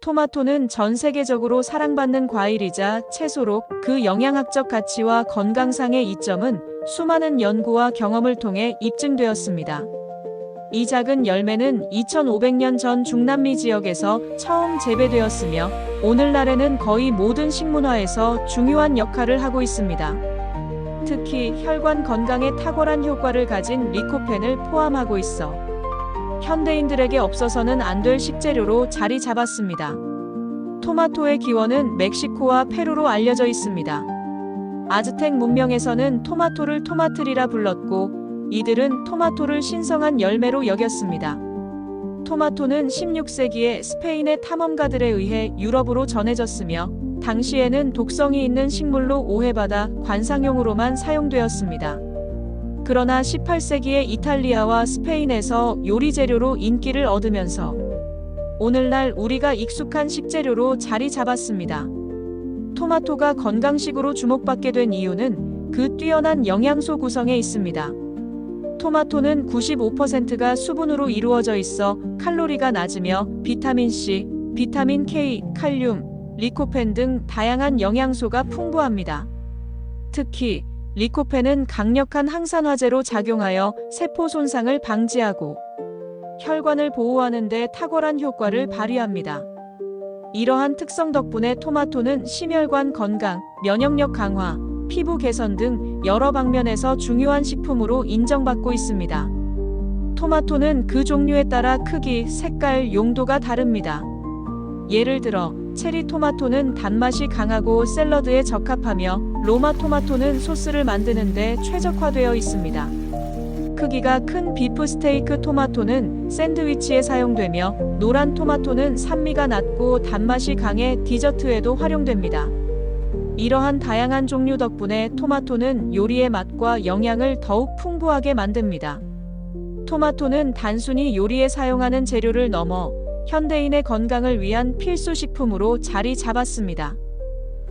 토마토는 전 세계적으로 사랑받는 과일이자 채소로 그 영양학적 가치와 건강상의 이점은 수많은 연구와 경험을 통해 입증되었습니다. 이 작은 열매는 2500년 전 중남미 지역에서 처음 재배되었으며 오늘날에는 거의 모든 식문화에서 중요한 역할을 하고 있습니다. 특히 혈관 건강에 탁월한 효과를 가진 리코펜을 포함하고 있어 현대인들에게 없어서는 안 될 식재료로 자리 잡았습니다. 토마토의 기원은 멕시코와 페루로 알려져 있습니다. 아즈텍 문명에서는 토마토를 토마트리라 불렀고 이들은 토마토를 신성한 열매로 여겼습니다. 토마토는 16세기에 스페인의 탐험가들에 의해 유럽으로 전해졌으며 당시에는 독성이 있는 식물로 오해받아 관상용으로만 사용되었습니다. 그러나 18세기에 이탈리아와 스페인에서 요리 재료로 인기를 얻으면서 오늘날 우리가 익숙한 식재료로 자리 잡았습니다. 토마토가 건강식으로 주목받게 된 이유는 그 뛰어난 영양소 구성에 있습니다. 토마토는 95%가 수분으로 이루어져 있어 칼로리가 낮으며 비타민C, 비타민 K, 칼륨, 리코펜 등 다양한 영양소가 풍부합니다. 특히 리코펜은 강력한 항산화제로 작용하여 세포 손상을 방지하고 혈관을 보호하는 데 탁월한 효과를 발휘합니다. 이러한 특성 덕분에 토마토는 심혈관 건강, 면역력 강화, 피부 개선 등 여러 방면에서 중요한 식품으로 인정받고 있습니다. 토마토는 그 종류에 따라 크기, 색깔, 용도가 다릅니다. 예를 들어 체리 토마토는 단맛이 강하고 샐러드에 적합하며 로마 토마토는 소스를 만드는 데 최적화되어 있습니다. 크기가 큰 비프 스테이크 토마토는 샌드위치에 사용되며 노란 토마토는 산미가 낮고 단맛이 강해 디저트에도 활용됩니다. 이러한 다양한 종류 덕분에 토마토는 요리의 맛과 영양을 더욱 풍부하게 만듭니다. 토마토는 단순히 요리에 사용하는 재료를 넘어 현대인의 건강을 위한 필수 식품으로 자리 잡았습니다.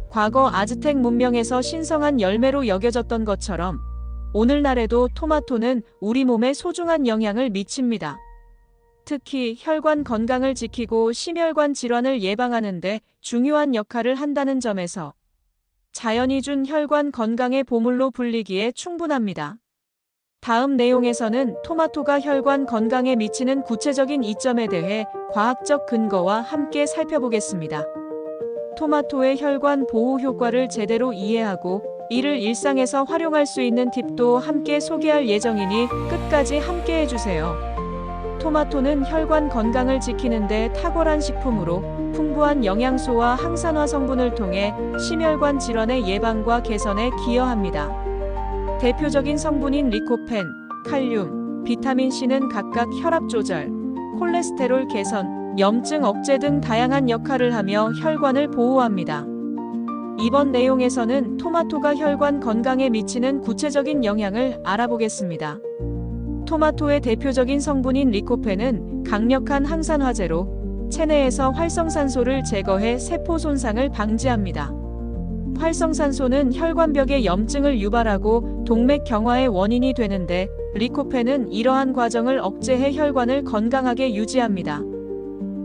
과거 아즈텍 문명에서 신성한 열매로 여겨졌던 것처럼 오늘날에도 토마토는 우리 몸에 소중한 영향을 미칩니다. 특히 혈관 건강을 지키고 심혈관 질환을 예방하는 데 중요한 역할을 한다는 점에서 자연이 준 혈관 건강의 보물로 불리기에 충분합니다. 다음 내용에서는 토마토가 혈관 건강에 미치는 구체적인 이점에 대해 과학적 근거와 함께 살펴보겠습니다. 토마토의 혈관 보호 효과를 제대로 이해하고 이를 일상에서 활용할 수 있는 팁도 함께 소개할 예정이니 끝까지 함께 해주세요. 토마토는 혈관 건강을 지키는 데 탁월한 식품으로 풍부한 영양소와 항산화 성분을 통해 심혈관 질환의 예방과 개선에 기여합니다. 대표적인 성분인 리코펜, 칼륨, 비타민C는 각각 혈압 조절, 콜레스테롤 개선, 염증 억제 등 다양한 역할을 하며 혈관을 보호합니다. 이번 내용에서는 토마토가 혈관 건강에 미치는 구체적인 영향을 알아보겠습니다. 토마토의 대표적인 성분인 리코펜은 강력한 항산화제로 체내에서 활성산소를 제거해 세포 손상을 방지합니다. 활성산소는 혈관벽의 염증을 유발하고 동맥 경화의 원인이 되는데 리코펜은 이러한 과정을 억제해 혈관을 건강하게 유지합니다.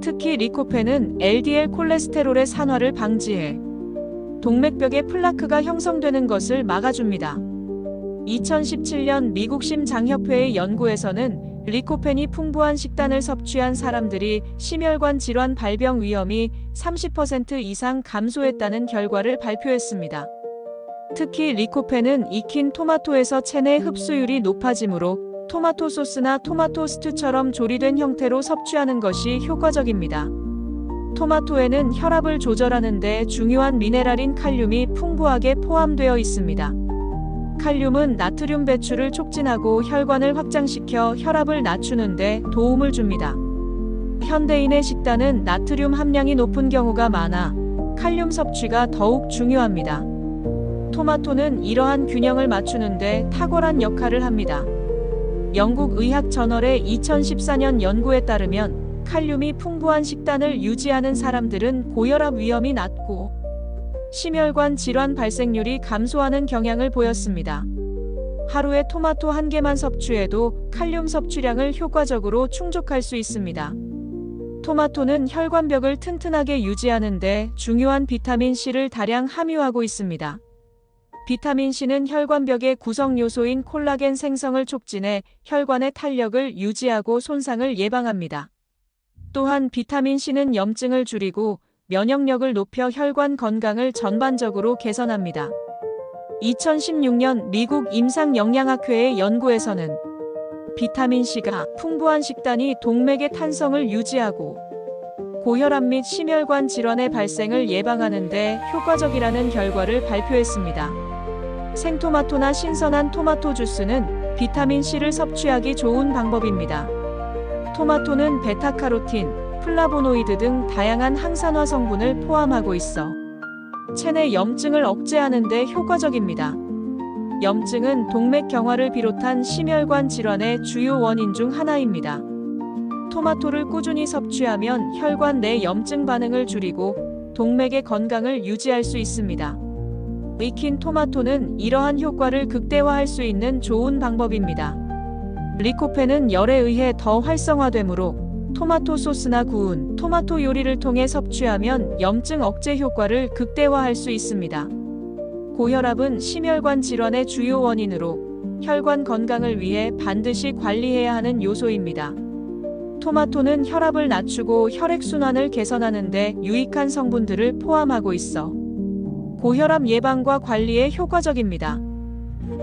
특히 리코펜은 LDL 콜레스테롤의 산화를 방지해 동맥벽에 플라크가 형성되는 것을 막아줍니다. 2017년 미국 심장협회의 연구에서는 리코펜이 풍부한 식단을 섭취한 사람들이 심혈관 질환 발병 위험이 30% 이상 감소했다는 결과를 발표했습니다. 특히 리코펜은 익힌 토마토에서 체내 흡수율이 높아지므로 토마토 소스나 토마토 스튜처럼 조리된 형태로 섭취하는 것이 효과적입니다. 토마토에는 혈압을 조절하는 데 중요한 미네랄인 칼륨이 풍부하게 포함되어 있습니다. 칼륨은 나트륨 배출을 촉진하고 혈관을 확장시켜 혈압을 낮추는 데 도움을 줍니다. 현대인의 식단은 나트륨 함량이 높은 경우가 많아 칼륨 섭취가 더욱 중요합니다. 토마토는 이러한 균형을 맞추는 데 탁월한 역할을 합니다. 영국 의학 저널의 2014년 연구에 따르면 칼륨이 풍부한 식단을 유지하는 사람들은 고혈압 위험이 낮고 심혈관 질환 발생률이 감소하는 경향을 보였습니다. 하루에 토마토 한 개만 섭취해도 칼륨 섭취량을 효과적으로 충족할 수 있습니다. 토마토는 혈관벽을 튼튼하게 유지하는 데 중요한 비타민C를 다량 함유하고 있습니다. 비타민C는 혈관벽의 구성 요소인 콜라겐 생성을 촉진해 혈관의 탄력을 유지하고 손상을 예방합니다. 또한 비타민C는 염증을 줄이고 면역력을 높여 혈관 건강을 전반적으로 개선합니다. 2016년 미국 임상영양학회의 연구에서는 비타민C가 풍부한 식단이 동맥의 탄성을 유지하고 고혈압 및 심혈관 질환의 발생을 예방하는 데 효과적이라는 결과를 발표했습니다. 생토마토나 신선한 토마토 주스는 비타민C를 섭취하기 좋은 방법입니다. 토마토는 베타카로틴, 플라보노이드 등 다양한 항산화 성분을 포함하고 있어 체내 염증을 억제하는 데 효과적입니다. 염증은 동맥 경화를 비롯한 심혈관 질환의 주요 원인 중 하나입니다. 토마토를 꾸준히 섭취하면 혈관 내 염증 반응을 줄이고 동맥의 건강을 유지할 수 있습니다. 익힌 토마토는 이러한 효과를 극대화할 수 있는 좋은 방법입니다. 리코펜은 열에 의해 더 활성화되므로 토마토 소스나 구운 토마토 요리를 통해 섭취하면 염증 억제 효과를 극대화할 수 있습니다. 고혈압은 심혈관 질환의 주요 원인으로 혈관 건강을 위해 반드시 관리해야 하는 요소입니다. 토마토는 혈압을 낮추고 혈액순환을 개선하는 데 유익한 성분들을 포함하고 있어 고혈압 예방과 관리에 효과적입니다.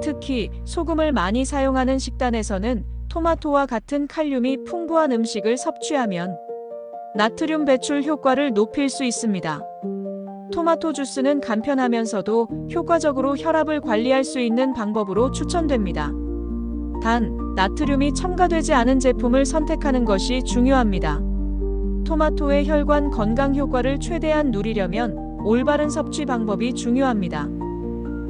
특히 소금을 많이 사용하는 식단에서는 토마토와 같은 칼륨이 풍부한 음식을 섭취하면 나트륨 배출 효과를 높일 수 있습니다. 토마토 주스는 간편하면서도 효과적으로 혈압을 관리할 수 있는 방법으로 추천됩니다. 단, 나트륨이 첨가되지 않은 제품을 선택하는 것이 중요합니다. 토마토의 혈관 건강 효과를 최대한 누리려면 올바른 섭취 방법이 중요합니다.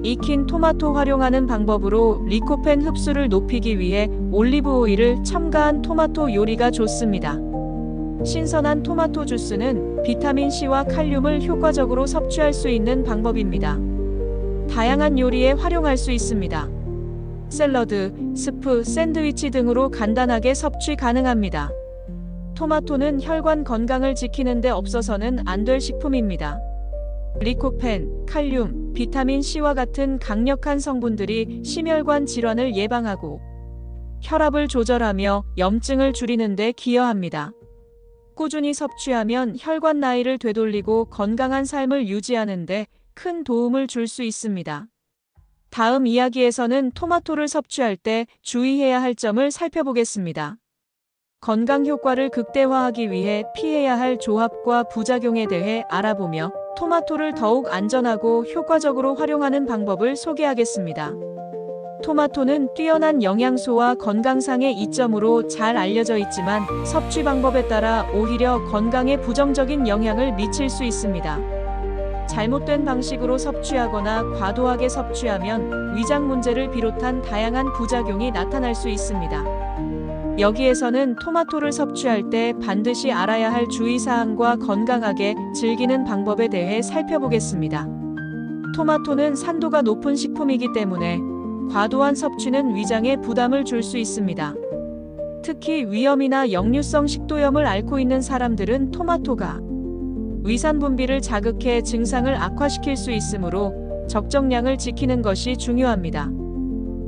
익힌 토마토 활용하는 방법으로 리코펜 흡수를 높이기 위해 올리브 오일을 첨가한 토마토 요리가 좋습니다. 신선한 토마토 주스는 비타민C와 칼륨을 효과적으로 섭취할 수 있는 방법입니다. 다양한 요리에 활용할 수 있습니다. 샐러드, 스프, 샌드위치 등으로 간단하게 섭취 가능합니다. 토마토는 혈관 건강을 지키는 데 없어서는 안 될 식품입니다. 리코펜, 칼륨, 비타민C와 같은 강력한 성분들이 심혈관 질환을 예방하고 혈압을 조절하며 염증을 줄이는 데 기여합니다. 꾸준히 섭취하면 혈관 나이를 되돌리고 건강한 삶을 유지하는 데 큰 도움을 줄 수 있습니다. 다음 이야기에서는 토마토를 섭취할 때 주의해야 할 점을 살펴보겠습니다. 건강 효과를 극대화하기 위해 피해야 할 조합과 부작용에 대해 알아보며 토마토를 더욱 안전하고 효과적으로 활용하는 방법을 소개하겠습니다. 토마토는 뛰어난 영양소와 건강상의 이점으로 잘 알려져 있지만 섭취 방법에 따라 오히려 건강에 부정적인 영향을 미칠 수 있습니다. 잘못된 방식으로 섭취하거나 과도하게 섭취하면 위장 문제를 비롯한 다양한 부작용이 나타날 수 있습니다. 여기에서는 토마토를 섭취할 때 반드시 알아야 할 주의사항과 건강하게 즐기는 방법에 대해 살펴보겠습니다. 토마토는 산도가 높은 식품이기 때문에 과도한 섭취는 위장에 부담을 줄 수 있습니다. 특히 위염이나 역류성 식도염을 앓고 있는 사람들은 토마토가 위산 분비를 자극해 증상을 악화시킬 수 있으므로 적정량을 지키는 것이 중요합니다.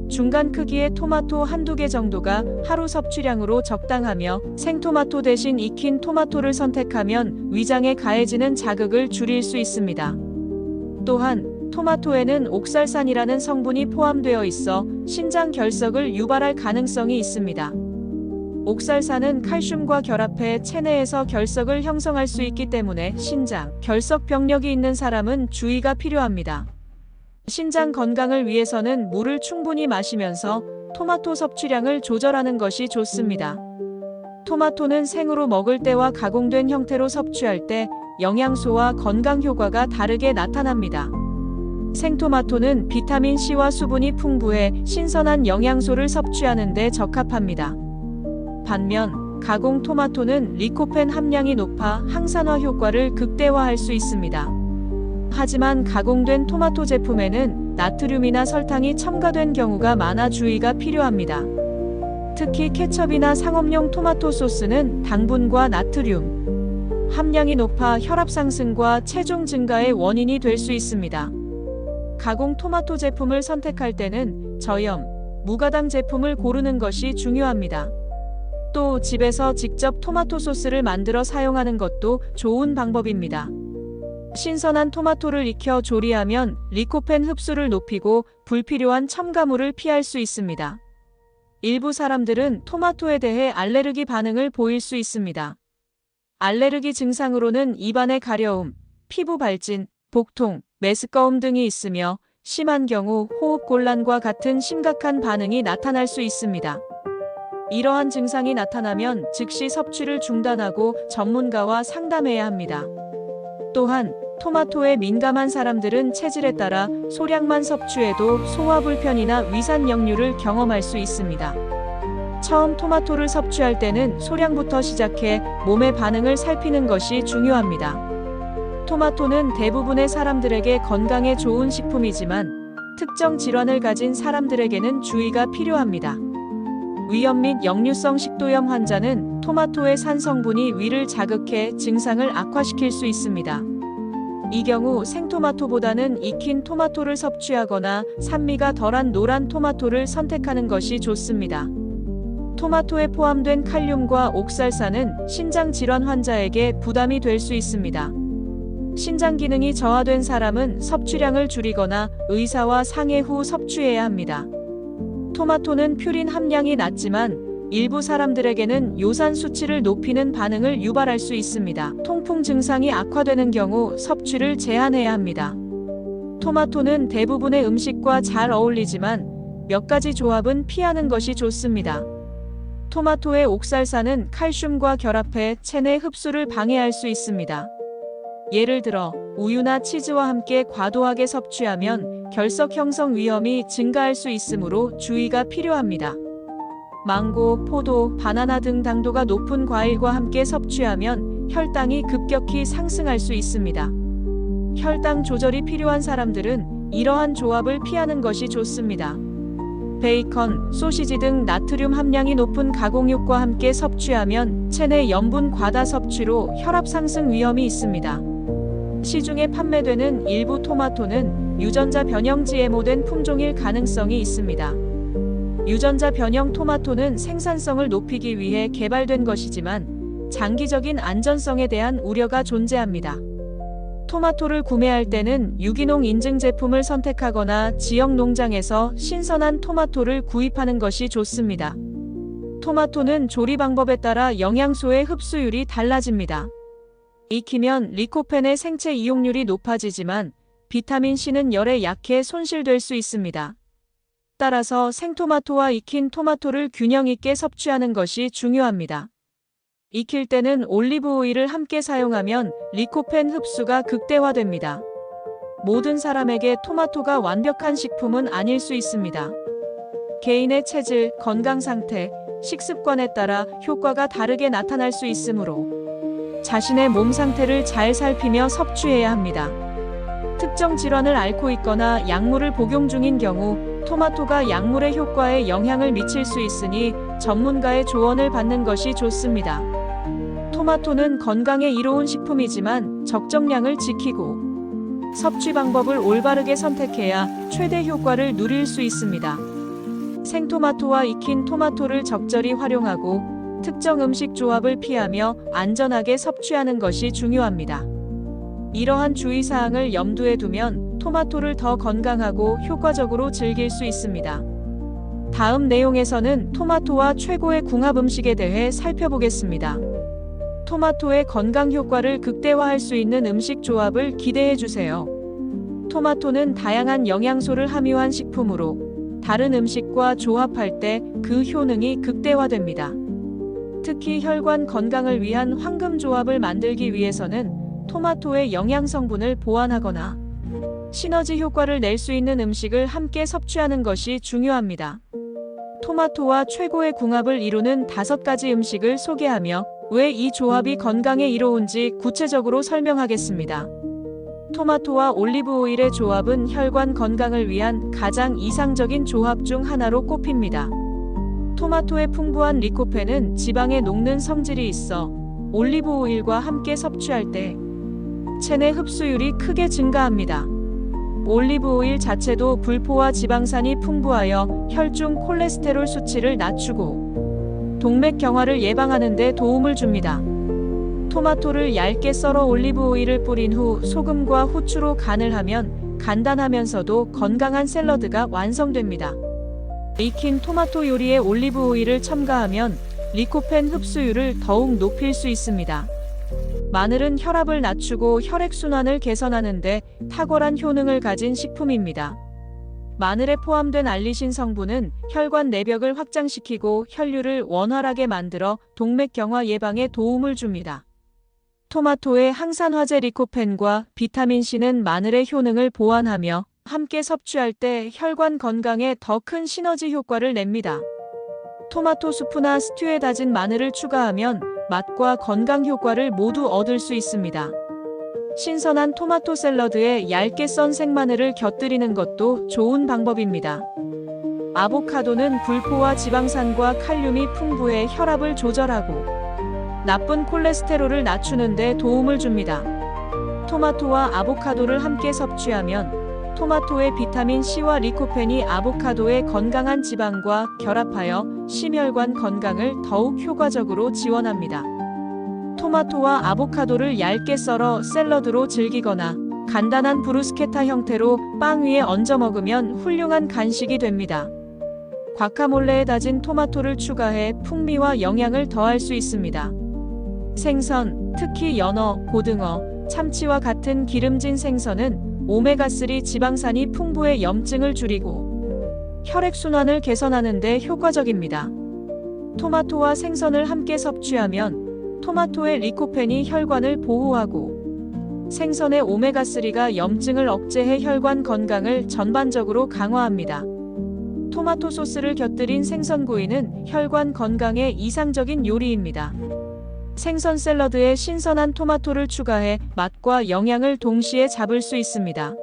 중간 크기의 토마토 한두 개 정도가 하루 섭취량으로 적당하며 생토마토 대신 익힌 토마토를 선택하면 위장에 가해지는 자극을 줄일 수 있습니다. 또한 토마토에는 옥살산이라는 성분이 포함되어 있어 신장 결석을 유발할 가능성이 있습니다. 옥살산은 칼슘과 결합해 체내에서 결석을 형성할 수 있기 때문에 신장 결석 병력이 있는 사람은 주의가 필요합니다. 신장 건강을 위해서는 물을 충분히 마시면서 토마토 섭취량을 조절하는 것이 좋습니다. 토마토는 생으로 먹을 때와 가공된 형태로 섭취할 때 영양소와 건강 효과가 다르게 나타납니다. 생토마토는 비타민C와 수분이 풍부해 신선한 영양소를 섭취하는 데 적합합니다. 반면 가공 토마토는 리코펜 함량이 높아 항산화 효과를 극대화할 수 있습니다. 하지만 가공된 토마토 제품에는 나트륨이나 설탕이 첨가된 경우가 많아 주의가 필요합니다. 특히 케첩이나 상업용 토마토 소스는 당분과 나트륨, 함량이 높아 혈압 상승과 체중 증가의 원인이 될 수 있습니다. 가공 토마토 제품을 선택할 때는 저염, 무가당 제품을 고르는 것이 중요합니다. 또 집에서 직접 토마토 소스를 만들어 사용하는 것도 좋은 방법입니다. 신선한 토마토를 익혀 조리하면 리코펜 흡수를 높이고 불필요한 첨가물을 피할 수 있습니다. 일부 사람들은 토마토에 대해 알레르기 반응을 보일 수 있습니다. 알레르기 증상으로는 입안의 가려움, 피부 발진, 복통, 메스꺼움 등이 있으며 심한 경우 호흡곤란과 같은 심각한 반응이 나타날 수 있습니다. 이러한 증상이 나타나면 즉시 섭취를 중단하고 전문가와 상담해야 합니다. 또한 토마토에 민감한 사람들은 체질에 따라 소량만 섭취해도 소화 불편이나 위산 역류를 경험할 수 있습니다. 처음 토마토를 섭취할 때는 소량부터 시작해 몸의 반응을 살피는 것이 중요합니다. 토마토는 대부분의 사람들에게 건강에 좋은 식품이지만 특정 질환을 가진 사람들에게는 주의가 필요합니다. 위염 및 역류성 식도염 환자는 토마토의 산 성분이 위를 자극해 증상을 악화시킬 수 있습니다. 이 경우 생토마토보다는 익힌 토마토를 섭취하거나 산미가 덜한 노란 토마토를 선택하는 것이 좋습니다. 토마토에 포함된 칼륨과 옥살산은 신장 질환 환자에게 부담이 될 수 있습니다. 신장 기능이 저하된 사람은 섭취량을 줄이거나 의사와 상의 후 섭취해야 합니다. 토마토는 퓨린 함량이 낮지만 일부 사람들에게는 요산 수치를 높이는 반응을 유발할 수 있습니다. 통풍 증상이 악화되는 경우 섭취를 제한해야 합니다. 토마토는 대부분의 음식과 잘 어울리지만 몇 가지 조합은 피하는 것이 좋습니다. 토마토의 옥살산은 칼슘과 결합해 체내 흡수를 방해할 수 있습니다. 예를 들어 우유나 치즈와 함께 과도하게 섭취하면 결석 형성 위험이 증가할 수 있으므로 주의가 필요합니다. 망고, 포도, 바나나 등 당도가 높은 과일과 함께 섭취하면 혈당이 급격히 상승할 수 있습니다. 혈당 조절이 필요한 사람들은 이러한 조합을 피하는 것이 좋습니다. 베이컨, 소시지 등 나트륨 함량이 높은 가공육과 함께 섭취하면 체내 염분 과다 섭취로 혈압 상승 위험이 있습니다. 시중에 판매되는 일부 토마토는 유전자 변형 GMO된 품종일 가능성이 있습니다. 유전자 변형 토마토는 생산성을 높이기 위해 개발된 것이지만 장기적인 안전성에 대한 우려가 존재합니다. 토마토를 구매할 때는 유기농 인증 제품을 선택하거나 지역 농장에서 신선한 토마토를 구입하는 것이 좋습니다. 토마토는 조리 방법에 따라 영양소의 흡수율이 달라집니다. 익히면 리코펜의 생체 이용률이 높아지지만 비타민C는 열에 약해 손실될 수 있습니다. 따라서 생토마토와 익힌 토마토를 균형 있게 섭취하는 것이 중요합니다. 익힐 때는 올리브 오일을 함께 사용하면 리코펜 흡수가 극대화됩니다. 모든 사람에게 토마토가 완벽한 식품은 아닐 수 있습니다. 개인의 체질, 건강 상태, 식습관에 따라 효과가 다르게 나타날 수 있으므로 자신의 몸 상태를 잘 살피며 섭취해야 합니다. 특정 질환을 앓고 있거나 약물을 복용 중인 경우 토마토가 약물의 효과에 영향을 미칠 수 있으니 전문가의 조언을 받는 것이 좋습니다. 토마토는 건강에 이로운 식품이지만 적정량을 지키고 섭취 방법을 올바르게 선택해야 최대 효과를 누릴 수 있습니다. 생토마토와 익힌 토마토를 적절히 활용하고 특정 음식 조합을 피하며 안전하게 섭취하는 것이 중요합니다. 이러한 주의사항을 염두에 두면 토마토를 더 건강하고 효과적으로 즐길 수 있습니다. 다음 내용에서는 토마토와 최고의 궁합 음식에 대해 살펴보겠습니다. 토마토의 건강 효과를 극대화할 수 있는 음식 조합을 기대해 주세요. 토마토는 다양한 영양소를 함유한 식품으로 다른 음식과 조합할 때 그 효능이 극대화됩니다. 특히 혈관 건강을 위한 황금 조합을 만들기 위해서는 토마토의 영양 성분을 보완하거나 시너지 효과를 낼 수 있는 음식을 함께 섭취하는 것이 중요합니다. 토마토와 최고의 궁합을 이루는 5가지 음식을 소개하며 왜 이 조합이 건강에 이로운지 구체적으로 설명하겠습니다. 토마토와 올리브 오일의 조합은 혈관 건강을 위한 가장 이상적인 조합 중 하나로 꼽힙니다. 토마토의 풍부한 리코펜은 지방에 녹는 성질이 있어 올리브 오일과 함께 섭취할 때 체내 흡수율이 크게 증가합니다. 올리브 오일 자체도 불포화 지방산이 풍부하여 혈중 콜레스테롤 수치를 낮추고 동맥 경화를 예방하는 데 도움을 줍니다. 토마토를 얇게 썰어 올리브 오일을 뿌린 후 소금과 후추로 간을 하면 간단하면서도 건강한 샐러드가 완성됩니다. 익힌 토마토 요리에 올리브 오일을 첨가하면 리코펜 흡수율을 더욱 높일 수 있습니다. 마늘은 혈압을 낮추고 혈액순환을 개선하는 데 탁월한 효능을 가진 식품입니다. 마늘에 포함된 알리신 성분은 혈관 내벽을 확장시키고 혈류를 원활하게 만들어 동맥 경화 예방에 도움을 줍니다. 토마토의 항산화제 리코펜과 비타민C는 마늘의 효능을 보완하며 함께 섭취할 때 혈관 건강에 더 큰 시너지 효과를 냅니다. 토마토 수프나 스튜에 다진 마늘을 추가하면 맛과 건강 효과를 모두 얻을 수 있습니다. 신선한 토마토 샐러드에 얇게 썬 생마늘을 곁들이는 것도 좋은 방법입니다. 아보카도는 불포화 지방산과 칼륨이 풍부해 혈압을 조절하고 나쁜 콜레스테롤을 낮추는 데 도움을 줍니다. 토마토와 아보카도를 함께 섭취하면 토마토의 비타민C와 리코펜이 아보카도의 건강한 지방과 결합하여 심혈관 건강을 더욱 효과적으로 지원합니다. 토마토와 아보카도를 얇게 썰어 샐러드로 즐기거나 간단한 브루스케타 형태로 빵 위에 얹어 먹으면 훌륭한 간식이 됩니다. 과카몰레에 다진 토마토를 추가해 풍미와 영양을 더할 수 있습니다. 생선, 특히 연어, 고등어, 참치와 같은 기름진 생선은 오메가3 지방산이 풍부해 염증을 줄이고 혈액순환을 개선하는 데 효과적입니다. 토마토와 생선을 함께 섭취하면 토마토의 리코펜이 혈관을 보호하고 생선의 오메가3가 염증을 억제해 혈관 건강을 전반적으로 강화합니다. 토마토 소스를 곁들인 생선구이는 혈관 건강에 이상적인 요리입니다. 생선 샐러드에 신선한 토마토를 추가해 맛과 영양을 동시에 잡을 수 있습니다.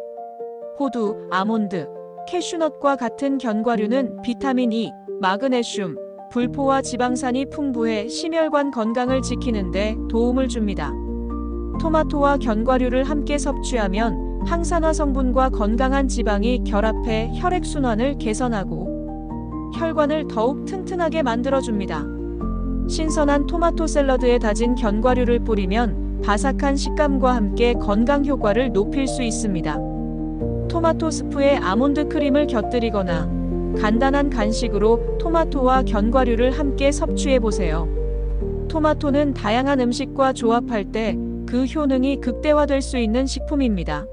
호두, 아몬드, 캐슈넛과 같은 견과류는 비타민 E, 마그네슘, 불포화 지방산이 풍부해 심혈관 건강을 지키는 데 도움을 줍니다. 토마토와 견과류를 함께 섭취하면 항산화 성분과 건강한 지방이 결합해 혈액순환을 개선하고 혈관을 더욱 튼튼하게 만들어줍니다. 신선한 토마토 샐러드에 다진 견과류를 뿌리면 바삭한 식감과 함께 건강 효과를 높일 수 있습니다. 토마토 스프에 아몬드 크림을 곁들이거나 간단한 간식으로 토마토와 견과류를 함께 섭취해보세요. 토마토는 다양한 음식과 조합할 때 그 효능이 극대화될 수 있는 식품입니다.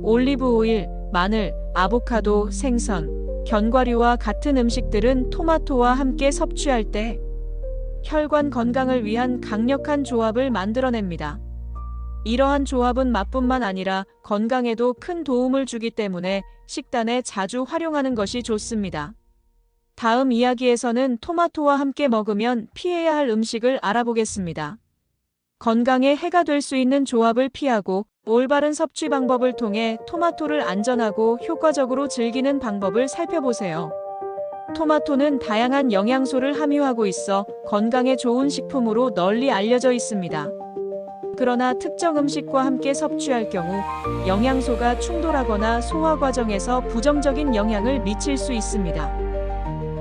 올리브 오일, 마늘, 아보카도, 생선, 견과류와 같은 음식들은 토마토와 함께 섭취할 때 혈관 건강을 위한 강력한 조합을 만들어냅니다. 이러한 조합은 맛뿐만 아니라 건강에도 큰 도움을 주기 때문에 식단에 자주 활용하는 것이 좋습니다. 다음 이야기에서는 토마토와 함께 먹으면 피해야 할 음식을 알아보겠습니다. 건강에 해가 될 수 있는 조합을 피하고 올바른 섭취 방법을 통해 토마토를 안전하고 효과적으로 즐기는 방법을 살펴보세요. 토마토는 다양한 영양소를 함유하고 있어 건강에 좋은 식품으로 널리 알려져 있습니다. 그러나 특정 음식과 함께 섭취할 경우 영양소가 충돌하거나 소화 과정에서 부정적인 영향을 미칠 수 있습니다.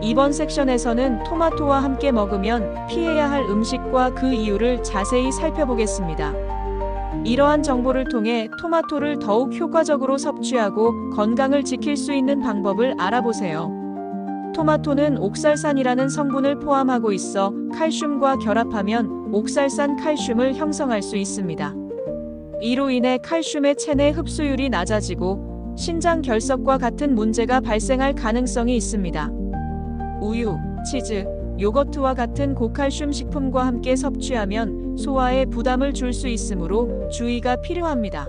이번 섹션에서는 토마토와 함께 먹으면 피해야 할 음식과 그 이유를 자세히 살펴보겠습니다. 이러한 정보를 통해 토마토를 더욱 효과적으로 섭취하고 건강을 지킬 수 있는 방법을 알아보세요. 토마토는 옥살산이라는 성분을 포함하고 있어 칼슘과 결합하면 옥살산 칼슘을 형성할 수 있습니다. 이로 인해 칼슘의 체내 흡수율이 낮아지고 신장 결석과 같은 문제가 발생할 가능성이 있습니다. 우유, 치즈, 요거트와 같은 고칼슘 식품과 함께 섭취하면 소화에 부담을 줄 수 있으므로 주의가 필요합니다.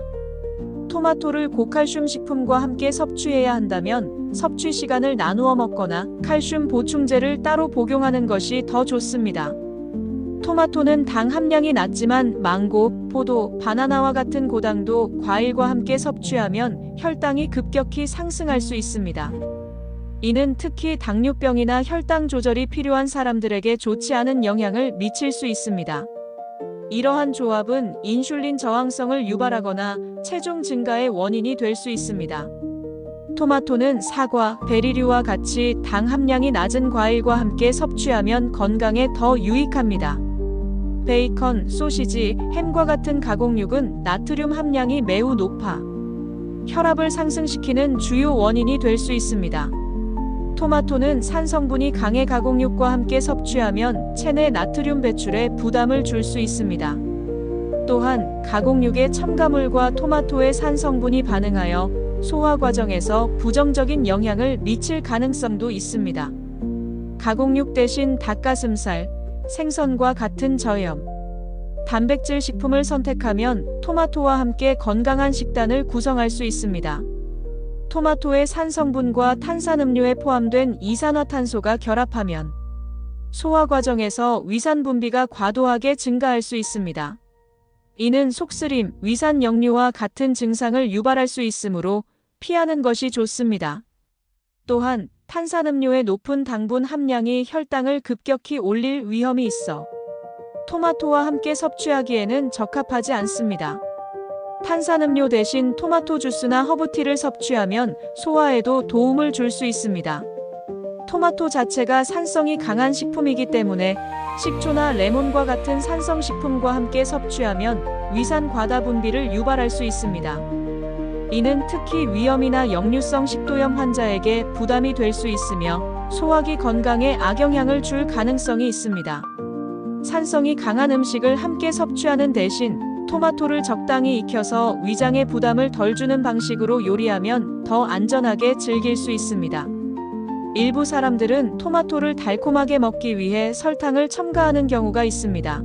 토마토를 고칼슘 식품과 함께 섭취해야 한다면 섭취 시간을 나누어 먹거나 칼슘 보충제를 따로 복용하는 것이 더 좋습니다. 토마토는 당 함량이 낮지만 망고, 포도, 바나나와 같은 고당도 과일과 함께 섭취하면 혈당이 급격히 상승할 수 있습니다. 이는 특히 당뇨병이나 혈당 조절이 필요한 사람들에게 좋지 않은 영향을 미칠 수 있습니다. 이러한 조합은 인슐린 저항성을 유발하거나 체중 증가의 원인이 될 수 있습니다. 토마토는 사과, 베리류와 같이 당 함량이 낮은 과일과 함께 섭취하면 건강에 더 유익합니다. 베이컨, 소시지, 햄과 같은 가공육은 나트륨 함량이 매우 높아 혈압을 상승시키는 주요 원인이 될 수 있습니다. 토마토는 산 성분이 강해 가공육과 함께 섭취하면 체내 나트륨 배출에 부담을 줄 수 있습니다. 또한 가공육의 첨가물과 토마토의 산 성분이 반응하여 소화 과정에서 부정적인 영향을 미칠 가능성도 있습니다. 가공육 대신 닭가슴살, 생선과 같은 저염, 단백질 식품을 선택하면 토마토와 함께 건강한 식단을 구성할 수 있습니다. 토마토의 산 성분과 탄산음료에 포함된 이산화탄소가 결합하면 소화 과정에서 위산 분비가 과도하게 증가할 수 있습니다. 이는 속쓰림, 위산 역류와 같은 증상을 유발할 수 있으므로 피하는 것이 좋습니다. 또한 탄산음료의 높은 당분 함량이 혈당을 급격히 올릴 위험이 있어 토마토와 함께 섭취하기에는 적합하지 않습니다. 탄산음료 대신 토마토 주스나 허브티를 섭취하면 소화에도 도움을 줄 수 있습니다. 토마토 자체가 산성이 강한 식품이기 때문에 식초나 레몬과 같은 산성 식품과 함께 섭취하면 위산 과다 분비를 유발할 수 있습니다. 이는 특히 위염이나 역류성 식도염 환자에게 부담이 될 수 있으며 소화기 건강에 악영향을 줄 가능성이 있습니다. 산성이 강한 음식을 함께 섭취하는 대신 토마토를 적당히 익혀서 위장에 부담을 덜 주는 방식으로 요리하면 더 안전하게 즐길 수 있습니다. 일부 사람들은 토마토를 달콤하게 먹기 위해 설탕을 첨가하는 경우가 있습니다.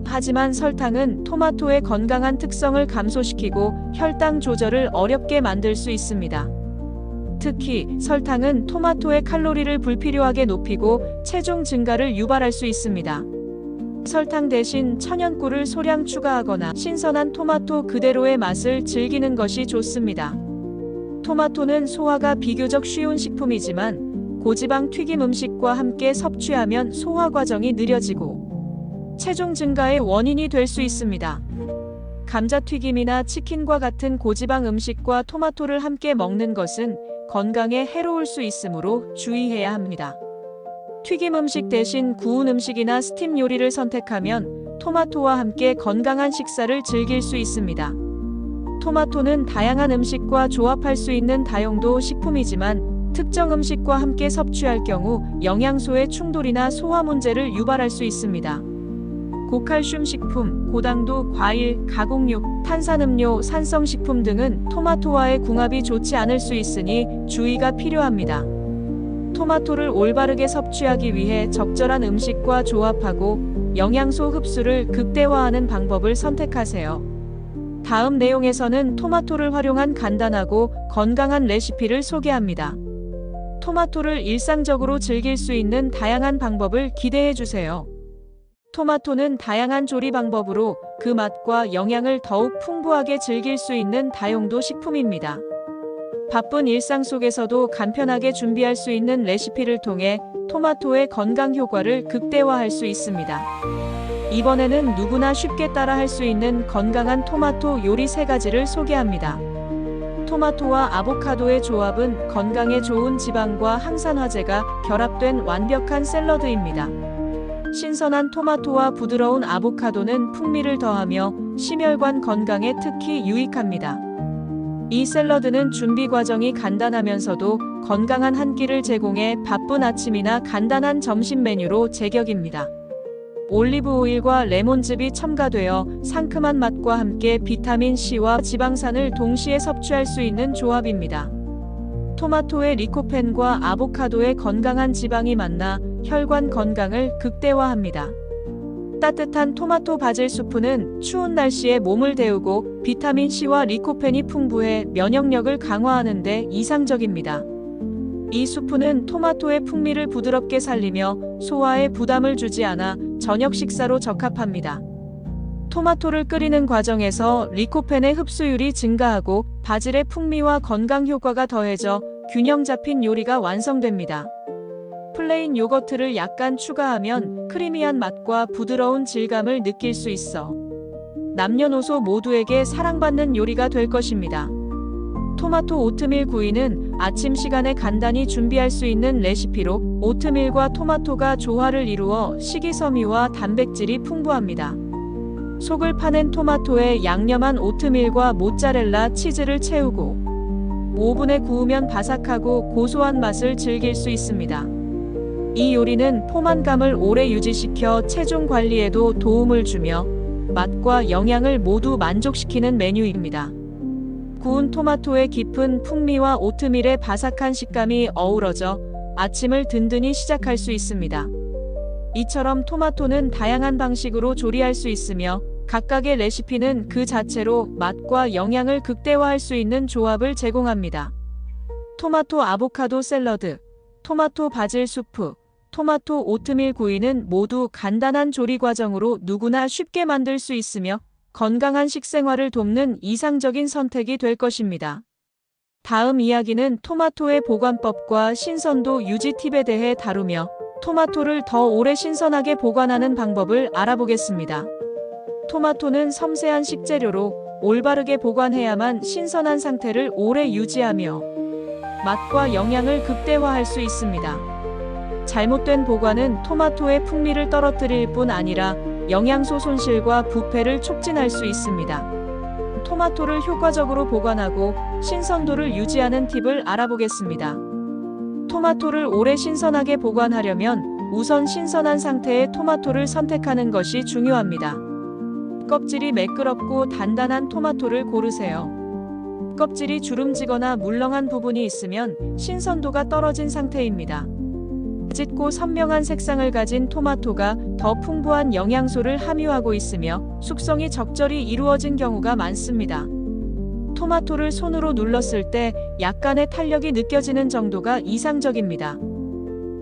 하지만 설탕은 토마토의 건강한 특성을 감소시키고 혈당 조절을 어렵게 만들 수 있습니다. 특히 설탕은 토마토의 칼로리를 불필요하게 높이고 체중 증가를 유발할 수 있습니다. 설탕 대신 천연꿀을 소량 추가하거나 신선한 토마토 그대로의 맛을 즐기는 것이 좋습니다. 토마토는 소화가 비교적 쉬운 식품이지만 고지방 튀김 음식과 함께 섭취하면 소화 과정이 느려지고 체중 증가의 원인이 될 수 있습니다. 감자튀김이나 치킨과 같은 고지방 음식과 토마토를 함께 먹는 것은 건강에 해로울 수 있으므로 주의해야 합니다. 튀김 음식 대신 구운 음식이나 스팀 요리를 선택하면 토마토와 함께 건강한 식사를 즐길 수 있습니다. 토마토는 다양한 음식과 조합할 수 있는 다용도 식품이지만 특정 음식과 함께 섭취할 경우 영양소의 충돌이나 소화 문제를 유발할 수 있습니다. 고칼슘 식품, 고당도 과일, 가공육, 탄산음료, 산성식품 등은 토마토와의 궁합이 좋지 않을 수 있으니 주의가 필요합니다. 토마토를 올바르게 섭취하기 위해 적절한 음식과 조합하고 영양소 흡수를 극대화하는 방법을 선택하세요. 다음 내용에서는 토마토를 활용한 간단하고 건강한 레시피를 소개합니다. 토마토를 일상적으로 즐길 수 있는 다양한 방법을 기대해 주세요. 토마토는 다양한 조리 방법으로 그 맛과 영양을 더욱 풍부하게 즐길 수 있는 다용도 식품입니다. 바쁜 일상 속에서도 간편하게 준비할 수 있는 레시피를 통해 토마토의 건강 효과를 극대화할 수 있습니다. 이번에는 누구나 쉽게 따라할 수 있는 건강한 토마토 요리 3가지를 소개합니다. 토마토와 아보카도의 조합은 건강에 좋은 지방과 항산화제가 결합된 완벽한 샐러드입니다. 신선한 토마토와 부드러운 아보카도는 풍미를 더하며 심혈관 건강에 특히 유익합니다. 이 샐러드는 준비 과정이 간단하면서도 건강한 한 끼를 제공해 바쁜 아침이나 간단한 점심 메뉴로 제격입니다. 올리브 오일과 레몬즙이 첨가되어 상큼한 맛과 함께 비타민 C와 지방산을 동시에 섭취할 수 있는 조합입니다. 토마토의 리코펜과 아보카도의 건강한 지방이 만나 혈관 건강을 극대화합니다. 따뜻한 토마토 바질 수프는 추운 날씨에 몸을 데우고 비타민 C와 리코펜이 풍부해 면역력을 강화하는 데 이상적입니다. 이 수프는 토마토의 풍미를 부드럽게 살리며 소화에 부담을 주지 않아 저녁 식사로 적합합니다. 토마토를 끓이는 과정에서 리코펜의 흡수율이 증가하고 바질의 풍미와 건강 효과가 더해져 균형 잡힌 요리가 완성됩니다. 플레인 요거트를 약간 추가하면 크리미한 맛과 부드러운 질감을 느낄 수 있어 남녀노소 모두에게 사랑받는 요리가 될 것입니다. 토마토 오트밀 구이는 아침 시간에 간단히 준비할 수 있는 레시피로 오트밀과 토마토가 조화를 이루어 식이섬유와 단백질이 풍부합니다. 속을 파낸 토마토에 양념한 오트밀과 모짜렐라 치즈를 채우고 오븐에 구우면 바삭하고 고소한 맛을 즐길 수 있습니다. 이 요리는 포만감을 오래 유지시켜 체중 관리에도 도움을 주며 맛과 영양을 모두 만족시키는 메뉴입니다. 구운 토마토의 깊은 풍미와 오트밀의 바삭한 식감이 어우러져 아침을 든든히 시작할 수 있습니다. 이처럼 토마토는 다양한 방식으로 조리할 수 있으며 각각의 레시피는 그 자체로 맛과 영양을 극대화할 수 있는 조합을 제공합니다. 토마토 아보카도 샐러드, 토마토 바질 수프, 토마토 오트밀 구이는 모두 간단한 조리 과정으로 누구나 쉽게 만들 수 있으며 건강한 식생활을 돕는 이상적인 선택이 될 것입니다. 다음 이야기는 토마토의 보관법과 신선도 유지 팁에 대해 다루며 토마토를 더 오래 신선하게 보관하는 방법을 알아보겠습니다. 토마토는 섬세한 식재료로 올바르게 보관해야만 신선한 상태를 오래 유지하며 맛과 영양을 극대화할 수 있습니다. 잘못된 보관은 토마토의 풍미를 떨어뜨릴 뿐 아니라 영양소 손실과 부패를 촉진할 수 있습니다. 토마토를 효과적으로 보관하고 신선도를 유지하는 팁을 알아보겠습니다. 토마토를 오래 신선하게 보관하려면 우선 신선한 상태의 토마토를 선택하는 것이 중요합니다. 껍질이 매끄럽고 단단한 토마토를 고르세요. 껍질이 주름지거나 물렁한 부분이 있으면 신선도가 떨어진 상태입니다. 짙고 선명한 색상을 가진 토마토가 더 풍부한 영양소를 함유하고 있으며 숙성이 적절히 이루어진 경우가 많습니다. 토마토를 손으로 눌렀을 때 약간의 탄력이 느껴지는 정도가 이상적입니다.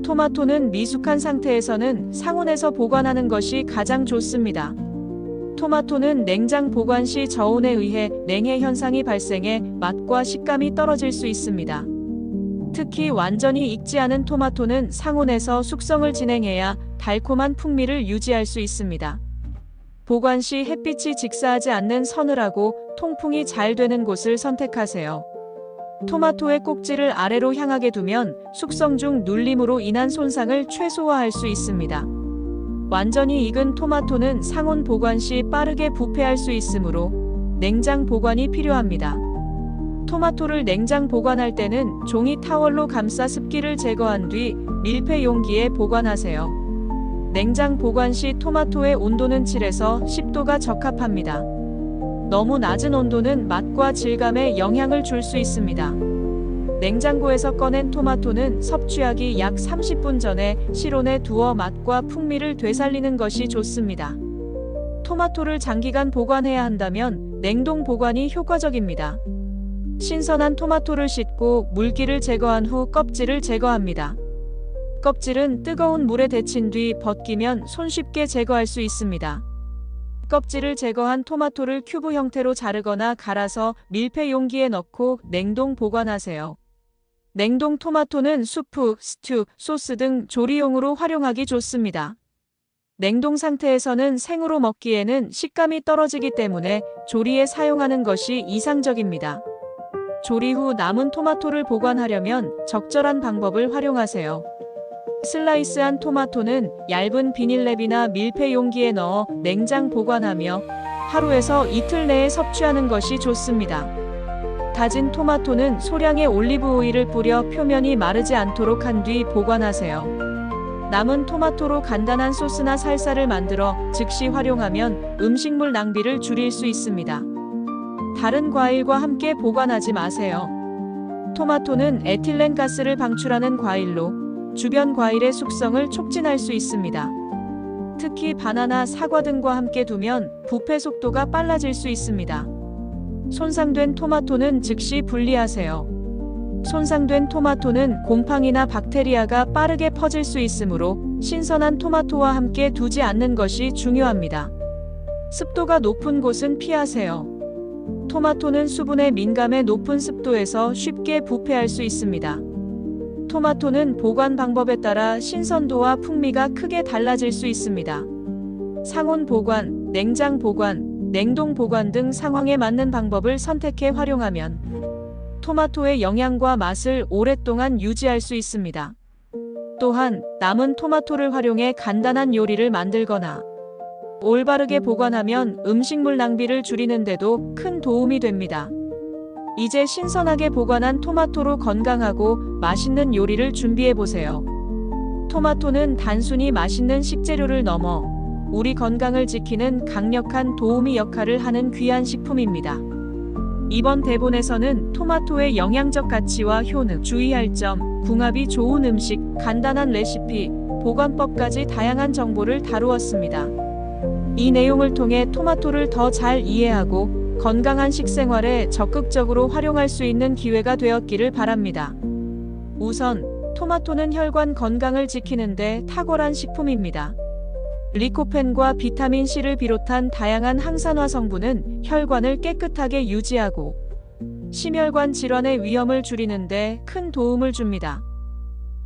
토마토는 미숙한 상태에서는 상온에서 보관하는 것이 가장 좋습니다. 토마토는 냉장 보관 시 저온에 의해 냉해 현상이 발생해 맛과 식감이 떨어질 수 있습니다. 특히 완전히 익지 않은 토마토는 상온에서 숙성을 진행해야 달콤한 풍미를 유지할 수 있습니다. 보관 시 햇빛이 직사하지 않는 서늘하고 통풍이 잘 되는 곳을 선택하세요. 토마토의 꼭지를 아래로 향하게 두면 숙성 중 눌림으로 인한 손상을 최소화할 수 있습니다. 완전히 익은 토마토는 상온 보관 시 빠르게 부패할 수 있으므로 냉장 보관이 필요합니다. 토마토를 냉장 보관할 때는 종이 타월로 감싸 습기를 제거한 뒤 밀폐 용기에 보관하세요. 냉장 보관 시 토마토의 온도는 7에서 10도가 적합합니다. 너무 낮은 온도는 맛과 질감에 영향을 줄 수 있습니다. 냉장고에서 꺼낸 토마토는 섭취하기 약 30분 전에 실온에 두어 맛과 풍미를 되살리는 것이 좋습니다. 토마토를 장기간 보관해야 한다면 냉동 보관이 효과적입니다. 신선한 토마토를 씻고 물기를 제거한 후 껍질을 제거합니다. 껍질은 뜨거운 물에 데친 뒤 벗기면 손쉽게 제거할 수 있습니다. 껍질을 제거한 토마토를 큐브 형태로 자르거나 갈아서 밀폐 용기에 넣고 냉동 보관하세요. 냉동 토마토는 수프, 스튜, 소스 등 조리용으로 활용하기 좋습니다. 냉동 상태에서는 생으로 먹기에는 식감이 떨어지기 때문에 조리에 사용하는 것이 이상적입니다. 조리 후 남은 토마토를 보관하려면 적절한 방법을 활용하세요. 슬라이스한 토마토는 얇은 비닐랩이나 밀폐 용기에 넣어 냉장 보관하며 하루에서 이틀 내에 섭취하는 것이 좋습니다. 다진 토마토는 소량의 올리브 오일을 뿌려 표면이 마르지 않도록 한 뒤 보관하세요. 남은 토마토로 간단한 소스나 살사를 만들어 즉시 활용하면 음식물 낭비를 줄일 수 있습니다. 다른 과일과 함께 보관하지 마세요. 토마토는 에틸렌 가스를 방출하는 과일로 주변 과일의 숙성을 촉진할 수 있습니다. 특히 바나나, 사과 등과 함께 두면 부패 속도가 빨라질 수 있습니다. 손상된 토마토는 즉시 분리하세요. 손상된 토마토는 곰팡이나 박테리아가 빠르게 퍼질 수 있으므로 신선한 토마토와 함께 두지 않는 것이 중요합니다. 습도가 높은 곳은 피하세요. 토마토는 수분에 민감해 높은 습도에서 쉽게 부패할 수 있습니다. 토마토는 보관 방법에 따라 신선도와 풍미가 크게 달라질 수 있습니다. 상온 보관, 냉장 보관, 냉동 보관 등 상황에 맞는 방법을 선택해 활용하면 토마토의 영양과 맛을 오랫동안 유지할 수 있습니다. 또한 남은 토마토를 활용해 간단한 요리를 만들거나 올바르게 보관하면 음식물 낭비를 줄이는 데도 큰 도움이 됩니다. 이제 신선하게 보관한 토마토로 건강하고 맛있는 요리를 준비해 보세요. 토마토는 단순히 맛있는 식재료를 넘어 우리 건강을 지키는 강력한 도우미 역할을 하는 귀한 식품입니다. 이번 대본에서는 토마토의 영양적 가치와 효능, 주의할 점, 궁합이 좋은 음식, 간단한 레시피, 보관법까지 다양한 정보를 다루었습니다. 이 내용을 통해 토마토를 더 잘 이해하고 건강한 식생활에 적극적으로 활용할 수 있는 기회가 되었기를 바랍니다. 우선, 토마토는 혈관 건강을 지키는데 탁월한 식품입니다. 리코펜과 비타민 C를 비롯한 다양한 항산화 성분은 혈관을 깨끗하게 유지하고 심혈관 질환의 위험을 줄이는데 큰 도움을 줍니다.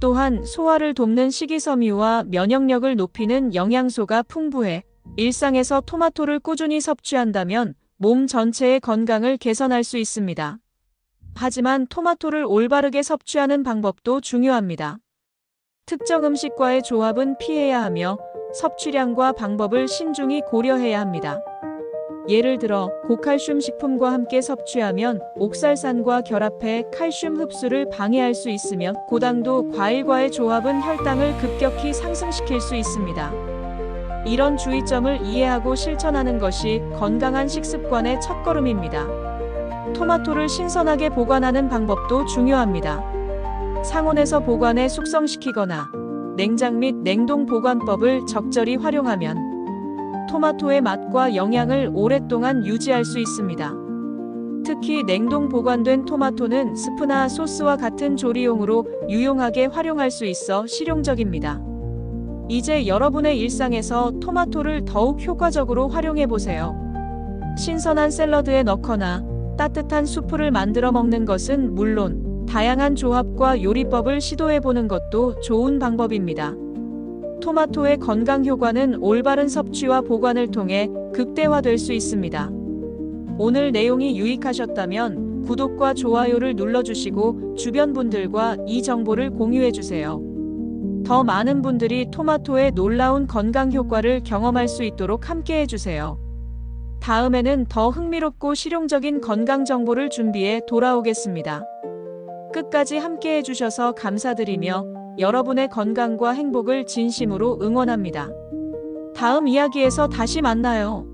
또한 소화를 돕는 식이섬유와 면역력을 높이는 영양소가 풍부해 일상에서 토마토를 꾸준히 섭취한다면 몸 전체의 건강을 개선할 수 있습니다. 하지만 토마토를 올바르게 섭취하는 방법도 중요합니다. 특정 음식과의 조합은 피해야 하며 섭취량과 방법을 신중히 고려해야 합니다. 예를 들어 고칼슘 식품과 함께 섭취하면 옥살산과 결합해 칼슘 흡수를 방해할 수 있으며 고당도 과일과의 조합은 혈당을 급격히 상승시킬 수 있습니다. 이런 주의점을 이해하고 실천하는 것이 건강한 식습관의 첫걸음입니다. 토마토를 신선하게 보관하는 방법도 중요합니다. 상온에서 보관해 숙성시키거나 냉장 및 냉동 보관법을 적절히 활용하면 토마토의 맛과 영양을 오랫동안 유지할 수 있습니다. 특히 냉동 보관된 토마토는 스프나 소스와 같은 조리용으로 유용하게 활용할 수 있어 실용적입니다. 이제 여러분의 일상에서 토마토를 더욱 효과적으로 활용해 보세요. 신선한 샐러드에 넣거나 따뜻한 수프를 만들어 먹는 것은 물론 다양한 조합과 요리법을 시도해 보는 것도 좋은 방법입니다. 토마토의 건강 효과는 올바른 섭취와 보관을 통해 극대화될 수 있습니다. 오늘 내용이 유익하셨다면 구독과 좋아요를 눌러주시고 주변 분들과 이 정보를 공유해 주세요. 더 많은 분들이 토마토의 놀라운 건강 효과를 경험할 수 있도록 함께 해주세요. 다음에는 더 흥미롭고 실용적인 건강 정보를 준비해 돌아오겠습니다. 끝까지 함께 해주셔서 감사드리며 여러분의 건강과 행복을 진심으로 응원합니다. 다음 이야기에서 다시 만나요.